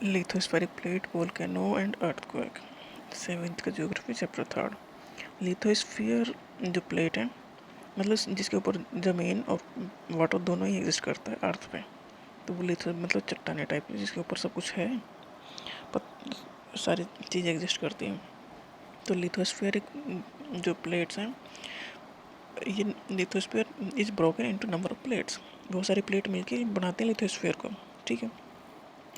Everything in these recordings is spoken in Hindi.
Lithospheric plate, volcano and earthquake. 7th का ज्योग्राफी चैप्टर 3। लिथोस्फीयर जो प्लेट है, मतलब जिसके ऊपर ज़मीन और वाटर दोनों ही एग्जिस्ट करता है अर्थ पे, तो वो लिथो मतलब चट्टाने टाइप की जिसके ऊपर सब कुछ है, सारी चीज़ें एग्जिस्ट करती हैं। तो लिथोस्फीयरिक जो प्लेट्स हैं, ये lithosphere is broken into number of plates. बहुत सारी प्लेट मिलके बनाते हैं लिथोस्फीयर को, ठीक है।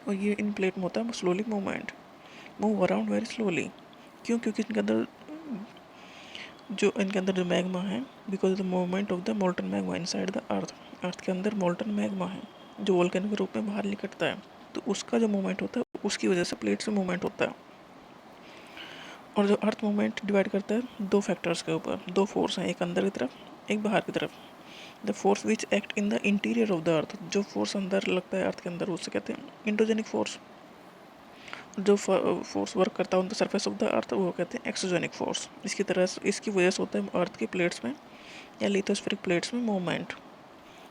और ये इन प्लेट में होता है slowly movement, move around very slowly. क्यों? क्योंकि इनके अंदर जो मैग्मा है, because the movement of the molten magma inside the earth. Earth के अंदर मोल्टन मैग्मा है जो वोल्केनो के रूप में बाहर निकलता है, तो उसका जो मूवमेंट होता है उसकी वजह से प्लेट से मूवमेंट होता है। और जो अर्थ मूवमेंट डिवाइड करता है दो फैक्टर्स के ऊपर, दो फोर्स हैं, एक अंदर की तरफ एक बाहर की तरफ। The force which act in the interior of the earth, जो फोर्स अंदर लगता है अर्थ के अंदर, उसे कहते हैं इंडोजेनिक फोर्स। जो फोर्स वर्क करता है on the surface of the earth, वो कहते हैं एक्सोजेनिक फोर्स। इसकी वजह से होता है अर्थ की प्लेट्स में या लिथोस्फेरिक प्लेट्स में मूवमेंट।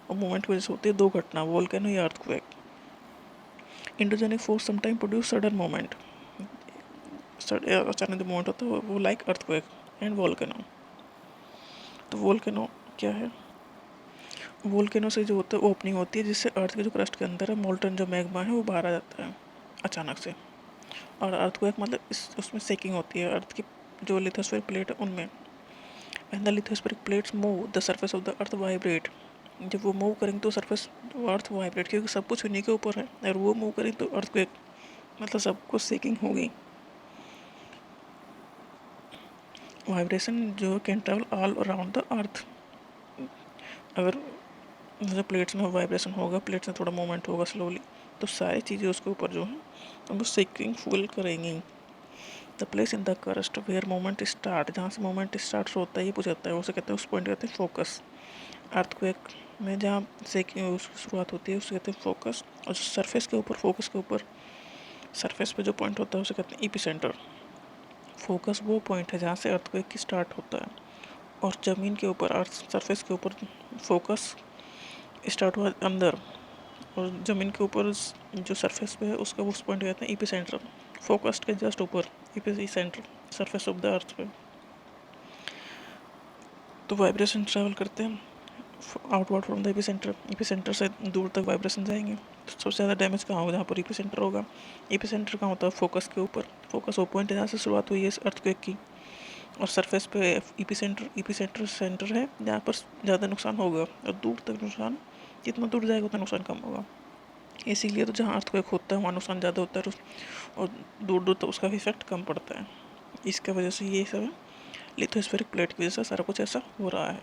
और मूवमेंट की वजह से होती है दो घटना, वोल्केनो या earthquake. Endogenic force sometime produce sudden movement, अचानक मूवमेंट होता है वो लाइक अर्थक्वेक एंड वोल्केनो। तो वोल्केनो क्या है? वोल्केनो से जो होता है ओपनिंग होती है, जिससे अर्थ के जो क्रस्ट के अंदर है मोल्टन जो मैग्मा है वो बाहर आ जाता है अचानक से। और अर्थक्वेक मतलब उसमें सेकिंग होती है अर्थ की जो लिथोस्फेरिक प्लेट है उनमें। And the lithospheric plates move, the surface of the earth vibrate. जब वो मूव करेंगे तो सरफेस अर्थ वाइब्रेट, क्योंकि सब कुछ उन्हीं के ऊपर है। और वो मूव करेंगे तो अर्थक्वेक मतलब सब कुछ सेकिंग होगी। वाइब्रेशन जो can travel all around the earth. अगर जैसे प्लेट्स में वाइब्रेशन होगा, प्लेट्स में थोड़ा मूवमेंट होगा स्लोली, तो सारी चीज़ें उसके ऊपर जो है वो सेकिंग फुल करेंगी। The place in the crust where moment start, जहाँ से मोमेंट स्टार्ट होता है ये पूछता है, उसे कहते हैं उस पॉइंट कहते हैं फोकस। अर्थक्वेक में जहाँ सेकिंग उसकी शुरुआत होती है उसे कहते हैं फोकस। और जो सरफेस के ऊपर, फोकस के ऊपर सरफेस पे जो पॉइंट होता है उसे कहते हैं एपिसेंटर। फोकस वो पॉइंट है जहाँ से अर्थक्वेक की स्टार्ट होता है। और ज़मीन के ऊपर, अर्थ सरफेस के ऊपर फोकस स्टार्ट हुआ अंदर, और ज़मीन के ऊपर जो सरफेस पे है उसका उस पॉइंट कहते हैं एपिसेंटर। फोकस के जस्ट ऊपर epicentre, surface of the earth पे। तो वाइब्रेशन ट्रैवल करते हैं outward from the epicentre, epicentre से दूर तक वाइब्रेशन जाएंगे। तो सबसे ज़्यादा डैमेज कहाँ होगा? जहाँ पर एपिसेंटर होगा। एपिसेंटर कहाँ होता है? फोकस के ऊपर। फोकस वो पॉइंट है जहाँ से शुरुआत हुई है इस अर्थक्वेक की। और सरफेस पे एपिसेंटर सेंटर है जहाँ पर ज़्यादा नुकसान होगा, और दूर तक नुकसान, जितना दूर जाएगा उतना नुकसान कम होगा। इसीलिए तो जहाँ अर्थक्वेक होता है वहाँ नुकसान ज़्यादा होता है, और दूर दूर तक उसका इफेक्ट कम पड़ता है। इसका वजह से ये सब लिथोस्फेरिक प्लेट की वजह से सारा कुछ ऐसा हो रहा है।